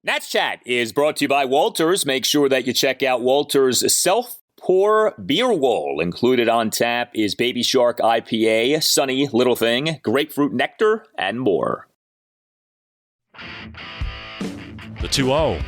Nats Chat is brought to you by Walters. Make sure that you check out Walters' Self-Pour Beer Wall. Included on tap is Baby Shark IPA, Sunny Little Thing, Grapefruit Nectar, and more. The 2-0.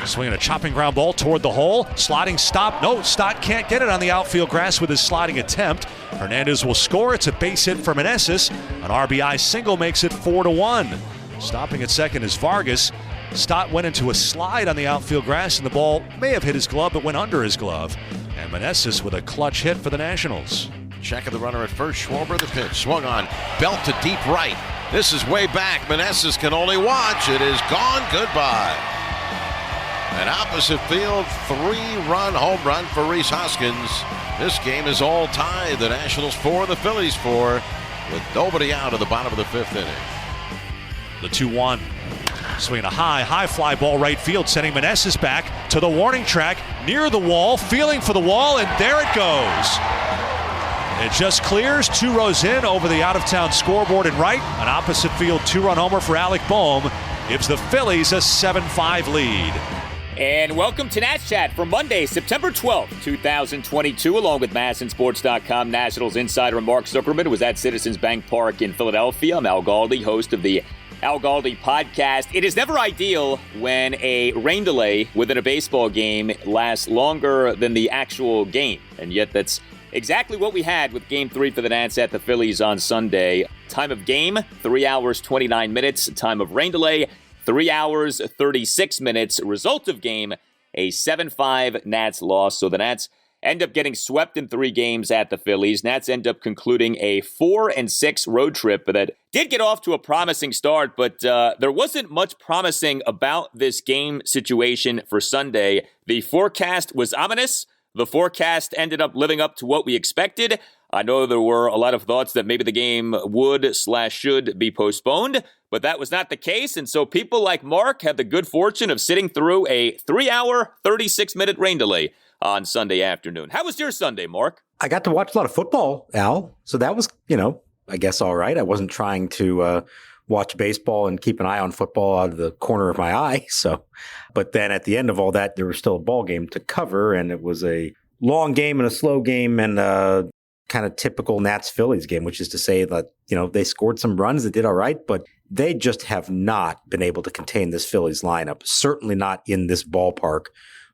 Swinging a chopping ground ball toward the hole. Sliding stop. No, Stott can't get it on the outfield grass with his sliding attempt. Hernandez will score. It's a base hit for Meneses. An RBI single makes it 4-1. Stopping at second is Vargas. Stott went into a slide on the outfield grass, and the ball may have hit his glove, but went under his glove. And Meneses with a clutch hit for the Nationals. Check of the runner at first. Schwarber the pitch. Swung on. Belt to deep right. This is way back. Meneses can only watch. It is gone. Goodbye. An opposite field 3-run home run for Rhys Hoskins. This game is all tied. The Nationals 4, the Phillies 4, with nobody out at the bottom of the fifth inning. The 2-1. Swinging a high fly ball right field, sending Meneses back to the warning track, near the wall, feeling for the wall, and there it goes. It just clears 2 rows in over the out-of-town scoreboard and right. An opposite field 2-run homer for Alec Boehm gives the Phillies a 7-5 lead. And welcome to Nats Chat for Monday, September 12th, 2022, along with MASNsports.com. Nationals insider Mark Zuckerman was at Citizens Bank Park in Philadelphia. I'm Al Galdi, host of the Al Galdi podcast. It is never ideal when a rain delay within a baseball game lasts longer than the actual game. And yet that's exactly what we had with Game 3 for the Nats at the Phillies on Sunday. Time of game, 3 hours, 29 minutes. Time of rain delay, 3 hours, 36 minutes. Result of game, a 7-5 Nats loss. So the Nats end up getting swept in 3 games at the Phillies. Nats end up concluding a 4-6 road trip that did get off to a promising start, but there wasn't much promising about this game situation for Sunday. The forecast was ominous. The forecast ended up living up to what we expected. I know there were a lot of thoughts that maybe the game would/should be postponed, but that was not the case. And so people like Mark had the good fortune of sitting through a 3-hour, 36-minute rain delay on Sunday afternoon. How was your Sunday, Mark? I got to watch a lot of football, Al. So that was, I guess all right. I wasn't trying to watch baseball and keep an eye on football out of the corner of my eye. But then at the end of all that, there was still a ball game to cover, and it was a long game and a slow game and a kind of typical Nats-Phillies game, which is to say that, they scored some runs that did all right, but they just have not been able to contain this Phillies lineup, certainly not in this ballpark.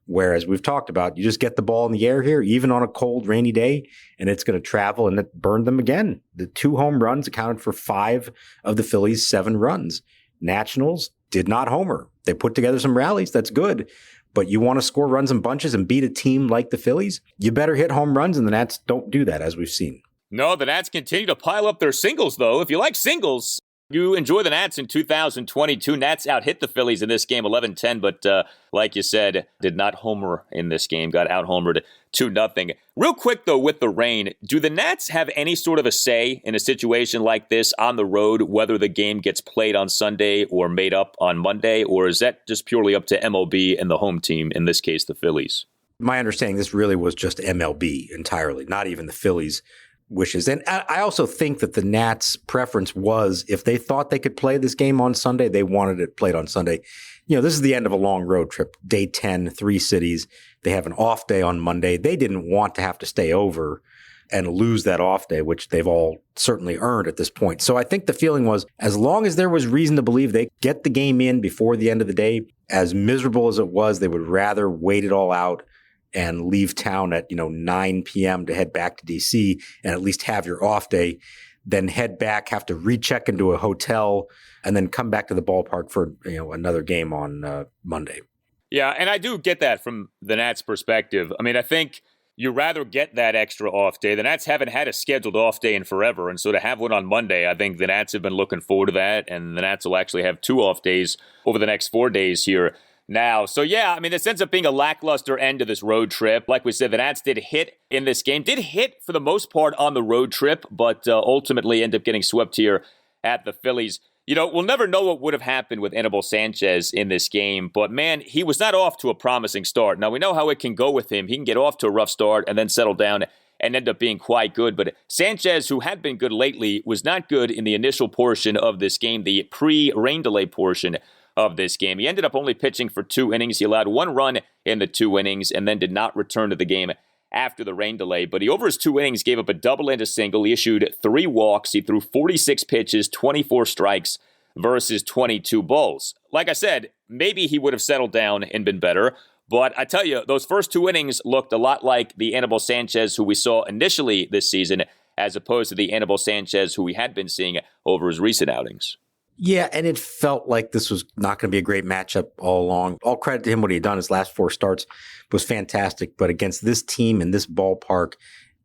Whereas we've talked about, you just get the ball in the air here, even on a cold, rainy day, and it's going to travel, and it burned them again. The 2 home runs accounted for 5 of the Phillies' 7 runs. Nationals did not homer. They put together some rallies. That's good. But you want to score runs in bunches and beat a team like the Phillies, you better hit home runs, and the Nats don't do that, as we've seen. No, the Nats continue to pile up their singles, though. If you like singles, you enjoy the Nats in 2022. Nats out-hit the Phillies in this game 11-10, but like you said, did not homer in this game. Got out-homered 2-0. Real quick, though, with the rain, do the Nats have any sort of a say in a situation like this on the road, whether the game gets played on Sunday or made up on Monday, or is that just purely up to MLB and the home team, in this case, the Phillies? My understanding, this really was just MLB entirely, not even the Phillies' wishes. And I also think that the Nats' preference was, if they thought they could play this game on Sunday, they wanted it played on Sunday. This is the end of a long road trip. Day 10, 3 cities. They have an off day on Monday. They didn't want to have to stay over and lose that off day, which they've all certainly earned at this point. So I think the feeling was, as long as there was reason to believe they get the game in before the end of the day, as miserable as it was, they would rather wait it all out and leave town at 9 p.m. to head back to D.C. and at least have your off day, then head back, have to recheck into a hotel, and then come back to the ballpark for another game on Monday. Yeah, and I do get that from the Nats' perspective. I mean, I think you rather get that extra off day. The Nats haven't had a scheduled off day in forever, and so to have one on Monday, I think the Nats have been looking forward to that, and the Nats will actually have 2 off days over the next 4 days here now. So yeah, I mean, this ends up being a lackluster end to this road trip. Like we said, the Nats did hit in this game, did hit for the most part on the road trip, but ultimately end up getting swept here at the Phillies. We'll never know what would have happened with Anibal Sanchez in this game, but man, he was not off to a promising start. Now, we know how it can go with him. He can get off to a rough start and then settle down and end up being quite good. But Sanchez, who had been good lately, was not good in the initial portion of this game, the pre-rain delay portion of this game. He ended up only pitching for 2 innings. He allowed 1 run in the 2 innings and then did not return to the game after the rain delay. But he, over his 2 innings, gave up a double and a single. He issued 3 walks. He threw 46 pitches, 24 strikes versus 22 balls. Like I said, maybe he would have settled down and been better. But I tell you, those first 2 innings looked a lot like the Anibal Sanchez who we saw initially this season, as opposed to the Anibal Sanchez who we had been seeing over his recent outings. Yeah, and it felt like this was not going to be a great matchup all along. All credit to him. What he had done his last 4 starts was fantastic. But against this team in this ballpark,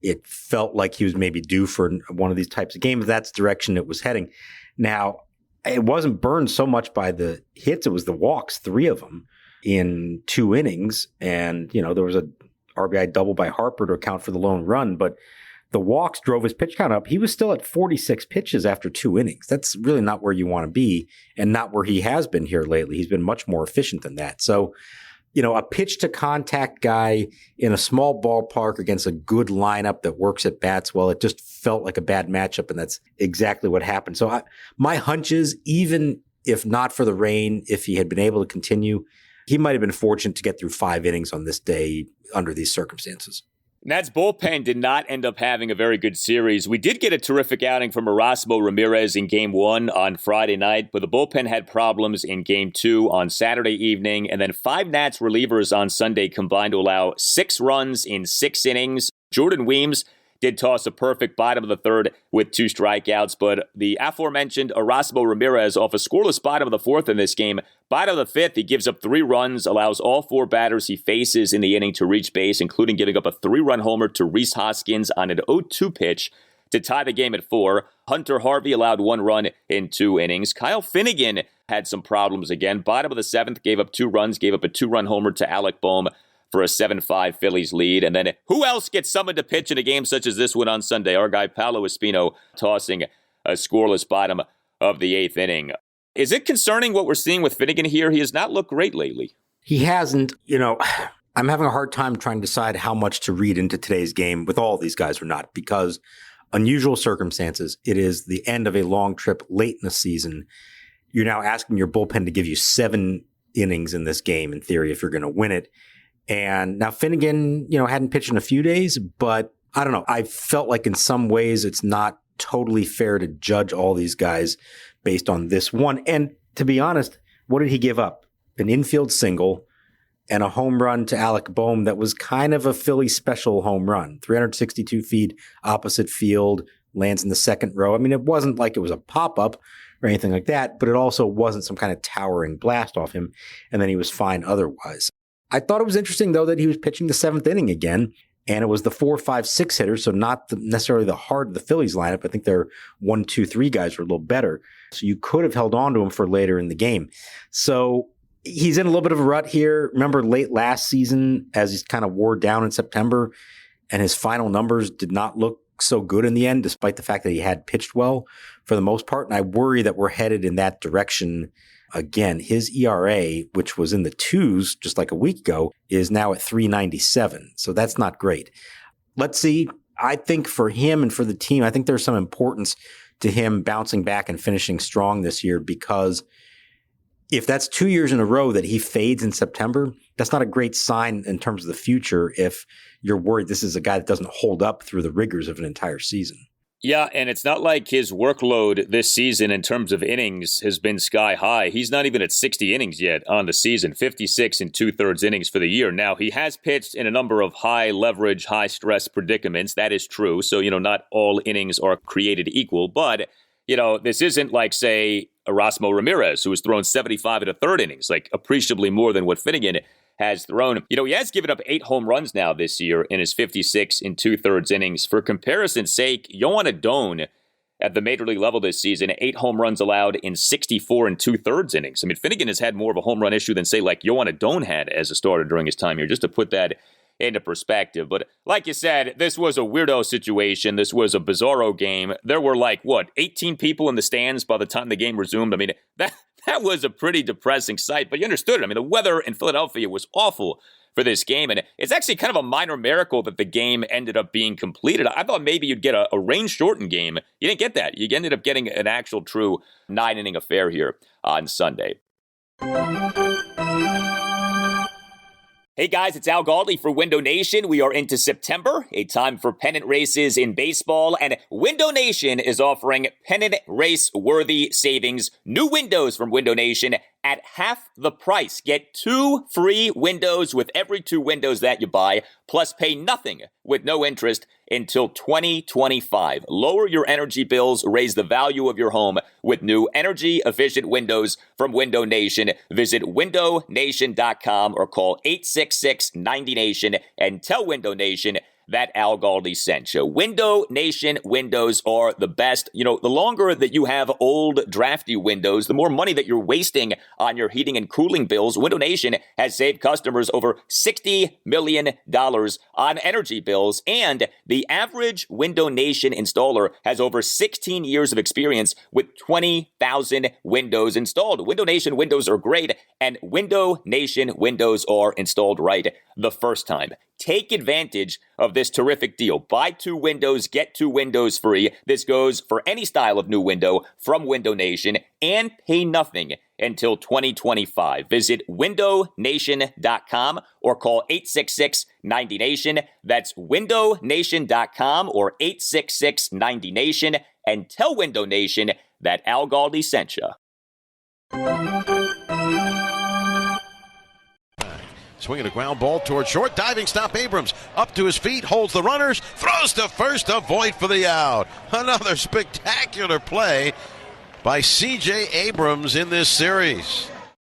it felt like he was maybe due for one of these types of games. That's the direction it was heading. Now, it wasn't burned so much by the hits. It was the walks, 3 of them in 2 innings. And, there was a RBI double by Harper to account for the lone run. But the walks drove his pitch count up. He was still at 46 pitches after 2 innings. That's really not where you want to be and not where he has been here lately. He's been much more efficient than that. So, a pitch to contact guy in a small ballpark against a good lineup that works at bats, well, it just felt like a bad matchup, and that's exactly what happened. So my hunch is, even if not for the rain, if he had been able to continue, he might have been fortunate to get through 5 innings on this day under these circumstances. Nats bullpen did not end up having a very good series. We did get a terrific outing from Erasmo Ramirez in Game 1 on Friday night, but the bullpen had problems in Game 2 on Saturday evening, and then 5 Nats relievers on Sunday combined to allow 6 runs in 6 innings. Jordan Weems did toss a perfect bottom of the 3rd with 2 strikeouts, but the aforementioned Erasmo Ramirez off a scoreless bottom of the 4th in this game. Bottom of the 5th, he gives up 3 runs, allows all 4 batters he faces in the inning to reach base, including giving up a 3-run homer to Rhys Hoskins on an 0-2 pitch to tie the game at 4. Hunter Harvey allowed 1 run in 2 innings. Kyle Finnegan had some problems again. Bottom of the 7th, gave up 2 runs, gave up a 2-run homer to Alec Boehm for a 7-5 Phillies lead. And then who else gets summoned to pitch in a game such as this one on Sunday? Our guy Paolo Espino tossing a scoreless bottom of the 8th inning. Is it concerning what we're seeing with Finnegan here? He has not looked great lately. He hasn't. I'm having a hard time trying to decide how much to read into today's game with all these guys or not, because unusual circumstances. It is the end of a long trip late in the season. You're now asking your bullpen to give you 7 innings in this game, in theory, if you're going to win it. And now Finnegan, hadn't pitched in a few days, but I don't know. I felt like in some ways it's not totally fair to judge all these guys based on this one. And to be honest, what did he give up? An infield single and a home run to Alec Boehm that was kind of a Philly special home run. 362 feet opposite field, lands in the 2nd row. I mean, it wasn't like it was a pop-up or anything like that, but it also wasn't some kind of towering blast off him. And then he was fine otherwise. I thought it was interesting, though, that he was pitching the 7th inning again, and it was the 4, 5, 6 hitters, so not necessarily the heart of the Phillies lineup. I think their 1, 2, 3 guys were a little better, so you could have held on to him for later in the game. So he's in a little bit of a rut here. Remember late last season, as he's kind of wore down in September, and his final numbers did not look so good in the end, despite the fact that he had pitched well for the most part, and I worry that we're headed in that direction again. His ERA, which was in the 2s just like a week ago, is now at 3.97. So that's not great. Let's see. I think for him and for the team, I think there's some importance to him bouncing back and finishing strong this year, because if that's 2 years in a row that he fades in September, that's not a great sign in terms of the future if you're worried this is a guy that doesn't hold up through the rigors of an entire season. Yeah, and it's not like his workload this season in terms of innings has been sky high. He's not even at 60 innings yet on the season, 56 and 2/3 innings for the year. Now, he has pitched in a number of high leverage, high stress predicaments. That is true. So, not all innings are created equal. But, this isn't like, say, Erasmo Ramirez, who has thrown 75 and a third innings, like appreciably more than what Finnegan has thrown. He has given up 8 home runs now this year in his 56 and 2/3 innings. For comparison's sake, Yohan Adon at the major league level this season, 8 home runs allowed in 64 and 2/3 innings. I mean, Finnegan has had more of a home run issue than, say, like Yohan Adon had as a starter during his time here, just to put that into perspective. But like you said, this was a weirdo situation. This was a bizarro game. There were 18 people in the stands by the time the game resumed. I mean, that was a pretty depressing sight, but you understood it. I mean, the weather in Philadelphia was awful for this game, and it's actually kind of a minor miracle that the game ended up being completed. I thought maybe you'd get a rain-shortened game. You didn't get that. You ended up getting an actual true 9-inning affair here on Sunday. Hey guys, it's Al Galdi for Window Nation. We are into September, a time for pennant races in baseball, and Window Nation is offering pennant race-worthy savings. New windows from Window Nation at half the price. Get 2 free windows with every 2 windows that you buy, plus pay nothing with no interest until 2025. Lower your energy bills, raise the value of your home with new energy-efficient windows from Window Nation. Visit windownation.com or call 866-90-NATION and tell Window Nation that Al Galdi sent you. Window Nation windows are the best. You know, the longer that you have old, drafty windows, the more money that you're wasting on your heating and cooling bills. Window Nation has saved customers over $60 million on energy bills, and the average Window Nation installer has over 16 years of experience with 20,000 windows installed. Window Nation windows are great, and Window Nation windows are installed right the first time. Take advantage of this terrific deal. Buy 2 windows, get 2 windows free. This goes for any style of new window from Window Nation, and pay nothing until 2025. Visit windownation.com or call 866-90-NATION. That's windownation.com or 866-90-NATION, and tell Window Nation that Al Galdi sent you. Swinging a ground ball toward short. Diving stop. Abrams up to his feet. Holds the runners. Throws to first. A void for the out. Another spectacular play by C.J. Abrams in this series.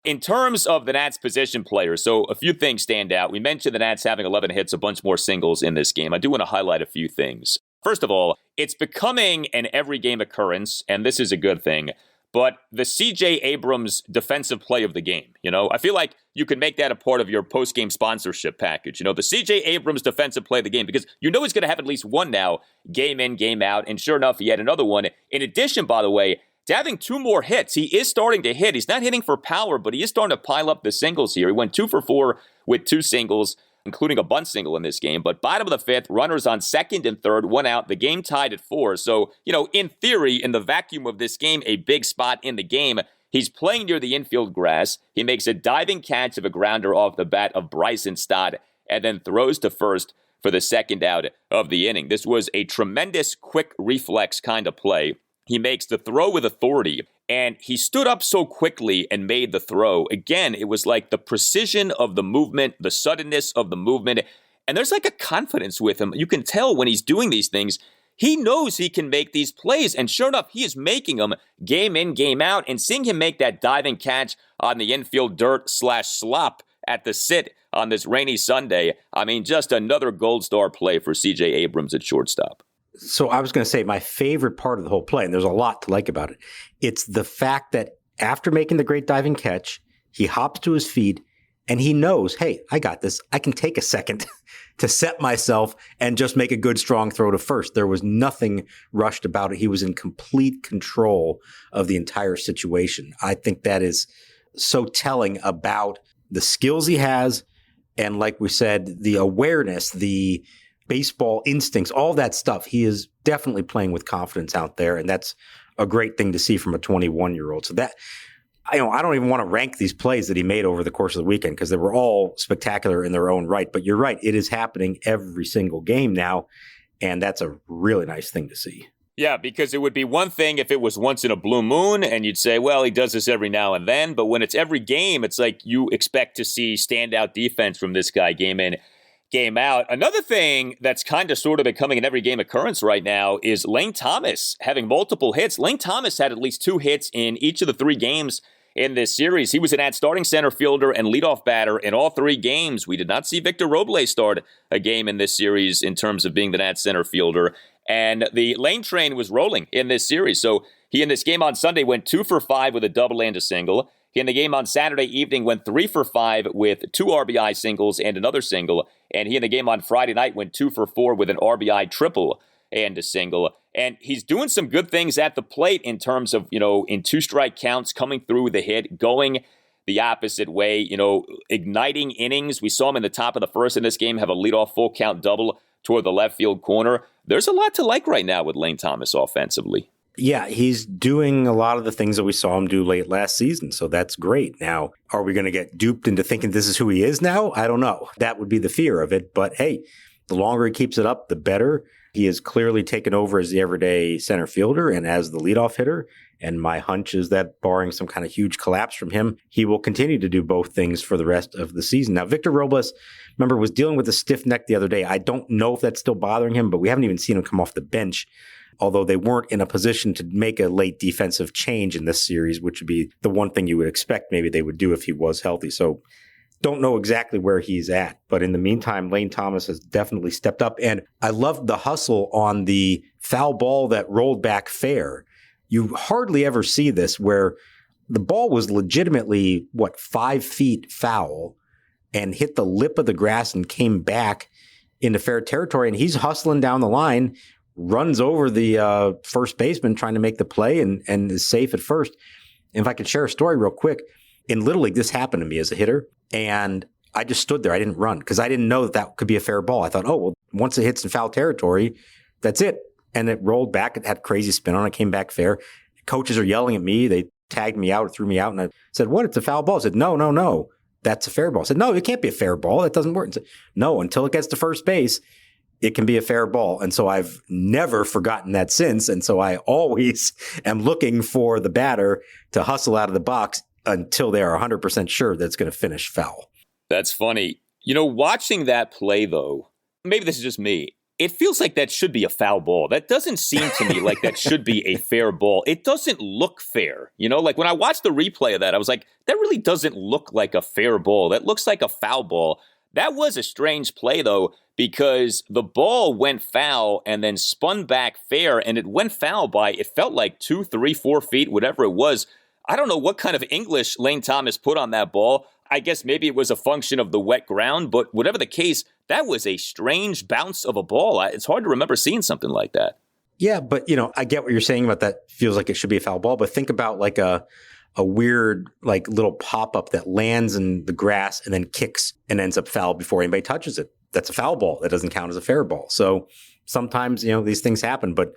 In terms of the Nats position players, so a few things stand out. We mentioned the Nats having 11 hits, a bunch more singles in this game. I do want to highlight a few things. First of all, it's becoming an every game occurrence, and this is a good thing. But the C.J. Abrams defensive play of the game, I feel like you can make that a part of your post-game sponsorship package. The C.J. Abrams defensive play of the game, because he's going to have at least one now, game in, game out. And sure enough, he had another one. In addition, by the way, to having 2 more hits, he is starting to hit. He's not hitting for power, but he is starting to pile up the singles here. He went 2 for 4 with 2 singles, including a bunt single in this game. But bottom of the 5th, runners on second and third, 1 out. The game tied at 4. So, in theory, in the vacuum of this game, a big spot in the game. He's playing near the infield grass. He makes a diving catch of a grounder off the bat of Bryson Stott and then throws to first for the second out of the inning. This was a tremendous quick reflex kind of play. He makes the throw with authority, and he stood up so quickly and made the throw. Again, it was like the precision of the movement, the suddenness of the movement, and there's like a confidence with him. You can tell when he's doing these things, he knows he can make these plays, and sure enough, he is making them game in, game out, and seeing him make that diving catch on the infield dirt/slop at the sit on this rainy Sunday, just another gold star play for C.J. Abrams at shortstop. So I was going to say my favorite part of the whole play, and there's a lot to like about it. It's the fact that after making the great diving catch, he hops to his feet and he knows, hey, I got this. I can take a second to set myself and just make a good, strong throw to first. There was nothing rushed about it. He was in complete control of the entire situation. I think that is so telling about the skills he has. And like we said, the awareness, the baseball instincts, all that stuff. He is definitely playing with confidence out there, and that's a great thing to see from a 21-year-old. So that, I don't even want to rank these plays that he made over the course of the weekend because they were all spectacular in their own right. But you're right, it is happening every single game now, and that's a really nice thing to see. Yeah, because it would be one thing if it was once in a blue moon and you'd say, well, he does this every now and then. But when it's every game, it's like you expect to see standout defense from this guy game in, game out. Another thing that's kind of sort of becoming an every game occurrence right now is Lane Thomas having multiple hits. Lane Thomas had at least 2 hits in each of the 3 games in this series. He was an starting center fielder and leadoff batter in all 3 games. We did not see Victor Robles start a game in this series in terms of being the Nats center fielder. And the Lane train was rolling in this series. So he in this game on Sunday went 2 for 5 with a double and a single. He in the game on Saturday evening went 3 for 5 with 2 RBI singles and another single. And he in the game on Friday night went 2 for 4 with an RBI triple and a single. And he's doing some good things at the plate in terms of, in 2-strike counts, coming through the hit, going the opposite way, igniting innings. We saw him in the top of the first in this game have a leadoff full count double toward the left field corner. There's a lot to like right now with Lane Thomas offensively. Yeah, he's doing a lot of the things that we saw him do late last season, so that's great. Now, are we going to get duped into thinking this is who he is now? I don't know. That would be the fear of it, but hey, the longer he keeps it up, the better. He has clearly taken over as the everyday center fielder and as the leadoff hitter, and my hunch is that barring some kind of huge collapse from him, he will continue to do both things for the rest of the season. Now, Victor Robles, remember, was dealing with a stiff neck the other day. I don't know if that's still bothering him, but we haven't even seen him come off the bench, although they weren't in a position to make a late defensive change in this series, which would be the one thing you would expect maybe they would do if he was healthy. So don't know exactly where he's at. But in the meantime, Lane Thomas has definitely stepped up. And I loved the hustle on the foul ball that rolled back fair. You hardly ever see this where the ball was legitimately, 5 feet foul and hit the lip of the grass and came back into fair territory. And he's hustling down the line, runs over the first baseman trying to make the play and is safe at first. And if I could share a story real quick, in Little League, this happened to me as a hitter. And I just stood there. I didn't run because I didn't know that could be a fair ball. I thought, oh, well, once it hits in foul territory, that's it. And it rolled back. It had crazy spin on it, came back fair. Coaches are yelling at me. They tagged me out, threw me out. And I said, what? It's a foul ball. I said, no. That's a fair ball. I said, no, it can't be a fair ball. That doesn't work. I said, no, until it gets to first base, it can be a fair ball. And so I've never forgotten that since. And so I always am looking for the batter to hustle out of the box until they are 100% sure that it's going to finish foul. That's funny. Watching that play, though, maybe this is just me. It feels like that should be a foul ball. That doesn't seem to me like that should be a fair ball. It doesn't look fair. Like when I watched the replay of that, I was like, that really doesn't look like a fair ball. That looks like a foul ball. That was a strange play, though, because the ball went foul and then spun back fair, and it went foul by, it felt like 2, 3, 4 feet, whatever it was. I don't know what kind of English Lane Thomas put on that ball. I guess maybe it was a function of the wet ground, but whatever the case, that was a strange bounce of a ball. It's hard to remember seeing something like that. Yeah, but, I get what you're saying about that. Feels like it should be a foul ball, but think about like a weird, like little pop-up that lands in the grass and then kicks and ends up foul before anybody touches it. That's a foul ball. That doesn't count as a fair ball. So sometimes, these things happen, but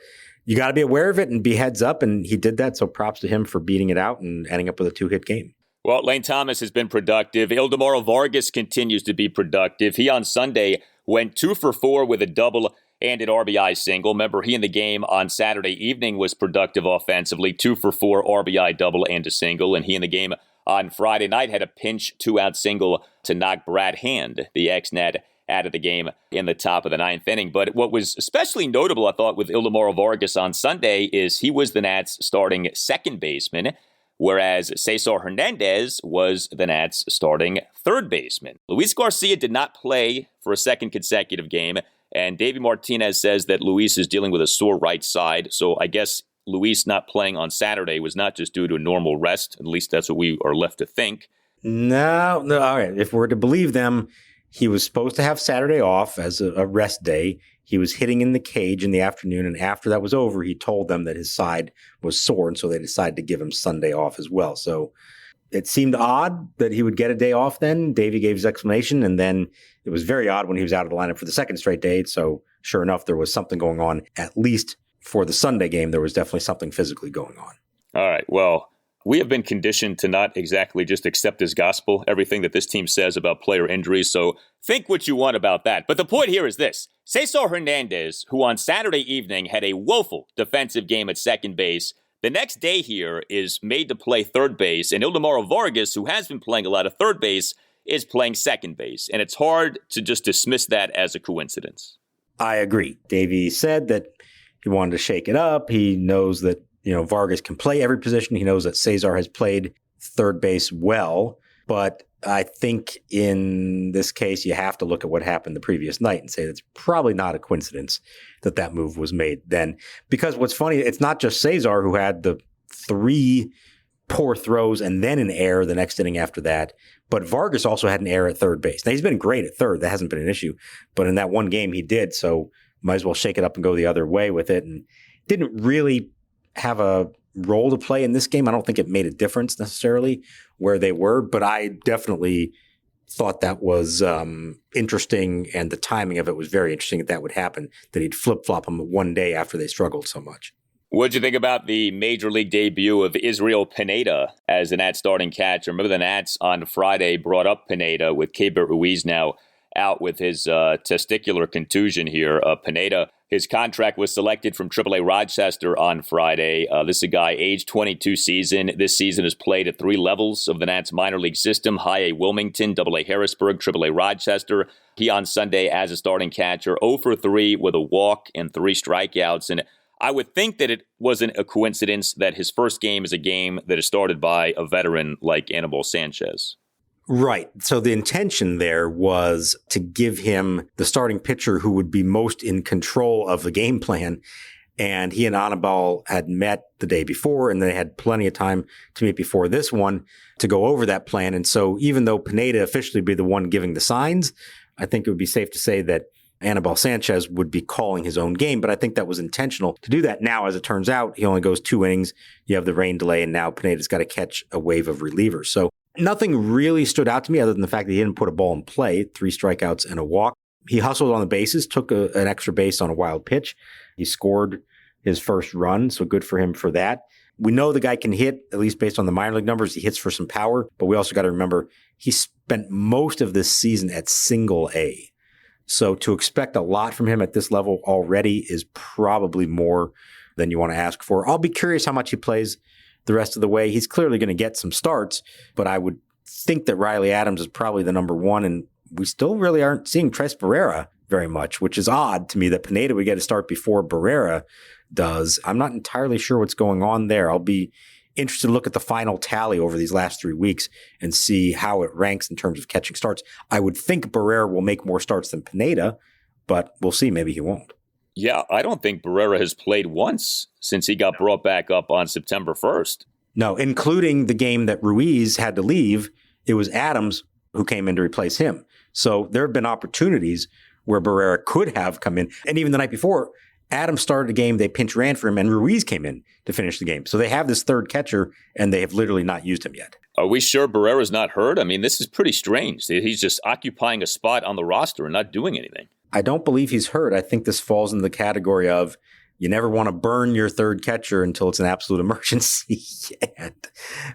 you got to be aware of it and be heads up. And he did that. So props to him for beating it out and ending up with a 2-hit game. Well, Lane Thomas has been productive. Ildemaro Vargas continues to be productive. He on Sunday went 2 for 4 with a double and an RBI single. Remember, he in the game on Saturday evening was productive offensively, 2 for 4 RBI double and a single. And he in the game on Friday night had a pinch 2-out single to knock Brad Hand, the ex-Net, out of the game in the top of the 9th inning. But what was especially notable, I thought, with Ildemaro Vargas on Sunday is he was the Nats' starting second baseman, whereas Cesar Hernandez was the Nats' starting third baseman. Luis Garcia did not play for a second consecutive game, and Davey Martinez says that Luis is dealing with a sore right side, so I guess Luis not playing on Saturday was not just due to a normal rest. At least that's what we are left to think. No. All right. If we're to believe them, he was supposed to have Saturday off as a rest day. He was hitting in the cage in the afternoon, and after that was over, he told them that his side was sore, and so they decided to give him Sunday off as well. So it seemed odd that he would get a day off then. Davey gave his explanation, and then it was very odd when he was out of the lineup for the second straight day. So sure enough, there was something going on. At least for the Sunday game, there was definitely something physically going on. All right, well, we have been conditioned to not exactly just accept as gospel everything that this team says about player injuries, so think what you want about that. But the point here is this. Cesar Hernandez, who on Saturday evening had a woeful defensive game at second base, the next day here is made to play third base, and Ildemaro Vargas, who has been playing a lot of third base, is playing second base. And it's hard to just dismiss that as a coincidence. I agree. Davey said that he wanted to shake it up. He knows that Vargas can play every position. He knows that Cesar has played third base well, but I think in this case, you have to look at what happened the previous night and say that's probably not a coincidence that move was made then. Because what's funny, it's not just Cesar who had the 3 poor throws and then an error the next inning after that, but Vargas also had an error at third base. Now, he's been great at third. That hasn't been an issue, but in that one game he did, so might as well shake it up and go the other way with it, and didn't really have a role to play in this game. I don't think it made a difference necessarily where they were, but I definitely thought that was interesting, and the timing of it was very interesting that would happen, that he'd flip-flop them one day after they struggled so much. What'd you think about the major league debut of Israel Pineda as the Nats starting catcher? Remember the Nats on Friday brought up Pineda with Keibert Ruiz now out with his testicular contusion here. Pineda, his contract was selected from AAA Rochester on Friday. This is a guy, age 22 season. This season has played at 3 levels of the Nats minor league system: High-A Wilmington, AA Harrisburg, AAA Rochester. He on Sunday as a starting catcher, 0 for 3 with a walk and 3 strikeouts. And I would think that it wasn't a coincidence that his first game is a game that is started by a veteran like Anibal Sanchez. Right. So the intention there was to give him the starting pitcher who would be most in control of the game plan. And he and Anibal had met the day before, and they had plenty of time to meet before this one to go over that plan. And so even though Pineda officially be the one giving the signs, I think it would be safe to say that Anibal Sanchez would be calling his own game. But I think that was intentional to do that. Now, as it turns out, he only goes 2 innings. You have the rain delay, and now Pineda's got to catch a wave of relievers. So nothing really stood out to me other than the fact that he didn't put a ball in play, 3 strikeouts and a walk. He hustled on the bases, took an extra base on a wild pitch. He scored his first run, so good for him for that. We know the guy can hit, at least based on the minor league numbers. He hits for some power, but we also got to remember he spent most of this season at single A. So to expect a lot from him at this level already is probably more than you want to ask for. I'll be curious how much he plays the rest of the way. He's clearly going to get some starts, but I would think that Riley Adams is probably the number one, and we still really aren't seeing Tres Barrera very much, which is odd to me that Pineda would get a start before Barrera does. I'm not entirely sure what's going on there. I'll be interested to look at the final tally over these last 3 weeks and see how it ranks in terms of catching starts. I would think Barrera will make more starts than Pineda, but we'll see. Maybe he won't. Yeah, I don't think Barrera has played once since he got brought back up on September 1st. No, including the game that Ruiz had to leave. It was Adams who came in to replace him. So there have been opportunities where Barrera could have come in. And even the night before, Adams started a game, they pinch ran for him, and Ruiz came in to finish the game. So they have this third catcher, and they have literally not used him yet. Are we sure Barrera's not hurt? I mean, this is pretty strange. He's just occupying a spot on the roster and not doing anything. I don't believe he's hurt. I think this falls in the category of you never want to burn your third catcher until it's an absolute emergency. And,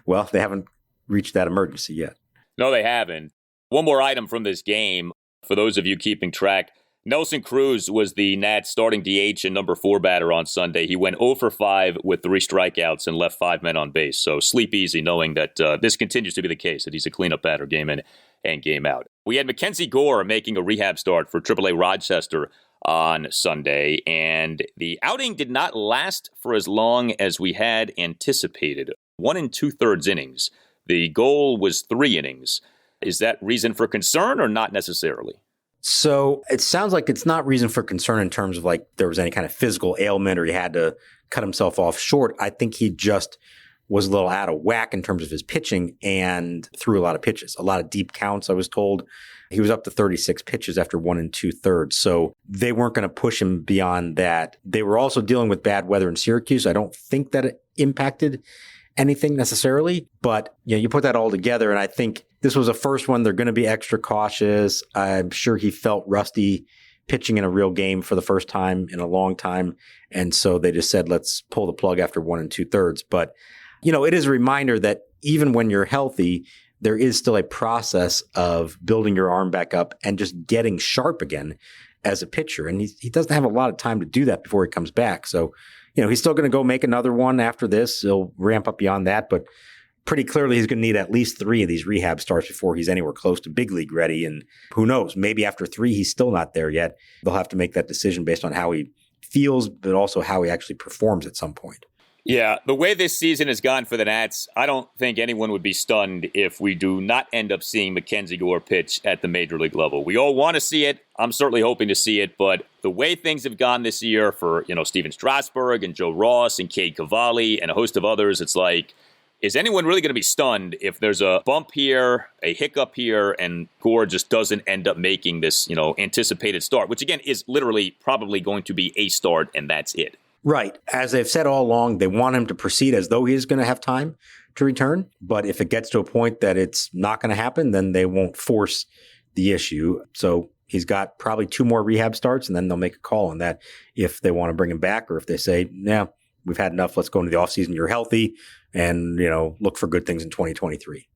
well, they haven't reached that emergency yet. No, they haven't. One more item from this game, for those of you keeping track. Nelson Cruz was the Nats starting DH and number 4 batter on Sunday. He went 0 for 5 with 3 strikeouts and left 5 men on base. So sleep easy knowing that this continues to be the case, that he's a cleanup batter game in and game out. We had MacKenzie Gore making a rehab start for AAA Rochester on Sunday, and the outing did not last for as long as we had anticipated. 1 2/3 innings. The goal was 3 innings. Is that reason for concern or not necessarily? So it sounds like it's not reason for concern in terms of like there was any kind of physical ailment or he had to cut himself off short. I think he just was a little out of whack in terms of his pitching and threw a lot of pitches, a lot of deep counts, I was told. He was up to 36 pitches after 1 2/3. So they weren't going to push him beyond that. They were also dealing with bad weather in Syracuse. I don't think that it impacted anything necessarily, but you put that all together, and I think this was a first one. They're going to be extra cautious. I'm sure he felt rusty pitching in a real game for the first time in a long time, and so they just said, let's pull the plug after 1 2/3. But, it is a reminder that even when you're healthy, there is still a process of building your arm back up and just getting sharp again as a pitcher, and he doesn't have a lot of time to do that before he comes back. So, he's still going to go make another one after this. He'll ramp up beyond that, but pretty clearly he's going to need at least 3 of these rehab starts before he's anywhere close to big league ready. And who knows, maybe after 3, he's still not there yet. They'll have to make that decision based on how he feels, but also how he actually performs at some point. Yeah, the way this season has gone for the Nats, I don't think anyone would be stunned if we do not end up seeing MacKenzie Gore pitch at the major league level. We all want to see it. I'm certainly hoping to see it, but the way things have gone this year for, Steven Strasburg and Joe Ross and Cade Cavalli and a host of others, it's like, is anyone really going to be stunned if there's a bump here, a hiccup here, and Gore just doesn't end up making this, anticipated start, which again is literally probably going to be a start, and that's it. Right. As they've said all along, they want him to proceed as though he is going to have time to return. But if it gets to a point that it's not going to happen, then they won't force the issue. So he's got probably 2 more rehab starts, and then they'll make a call on that if they want to bring him back or if they say, yeah, we've had enough. Let's go into the offseason. You're healthy and, look for good things in 2023.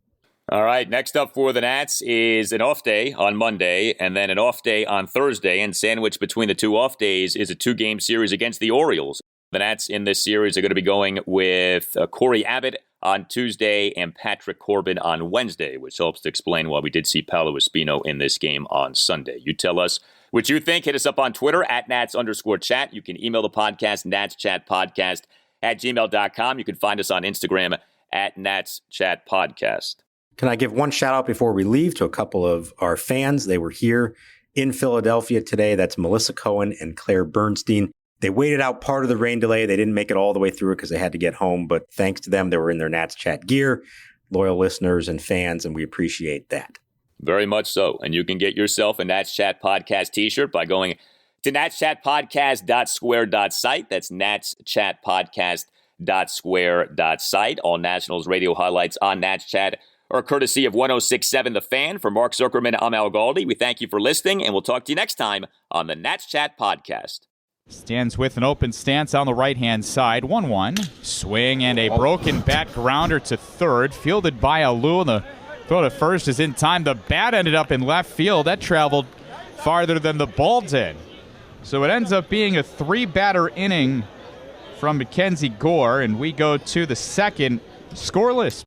All right, next up for the Nats is an off day on Monday and then an off day on Thursday, and sandwiched between the two off days is a 2-game series against the Orioles. The Nats in this series are going to be going with Corey Abbott on Tuesday and Patrick Corbin on Wednesday, which helps to explain why we did see Paolo Espino in this game on Sunday. You tell us what you think. Hit us up on Twitter at Nats_chat. You can email the podcast, natschatpodcast@gmail.com. You can find us on Instagram at natschatpodcast. Can I give one shout out before we leave to a couple of our fans? They were here in Philadelphia today. That's Melissa Cohen and Claire Bernstein. They waited out part of the rain delay. They didn't make it all the way through it because they had to get home. But thanks to them, they were in their Nats Chat gear, loyal listeners and fans, and we appreciate that. Very much so. And you can get yourself a Nats Chat Podcast t-shirt by going to natschatpodcast.square.site. That's natschatpodcast.square.site. All Nationals radio highlights on Nats Chat are courtesy of 106.7 The Fan. For Mark Zuckerman, I'm Al Galdi. We thank you for listening, and we'll talk to you next time on the Nats Chat Podcast. Stands with an open stance on the right-hand side. 1-1. Swing and a broken bat grounder to third. Fielded by Alou. The throw to first is in time. The bat ended up in left field. That traveled farther than the ball did. So it ends up being a 3-batter inning from MacKenzie Gore, and we go to the second scoreless.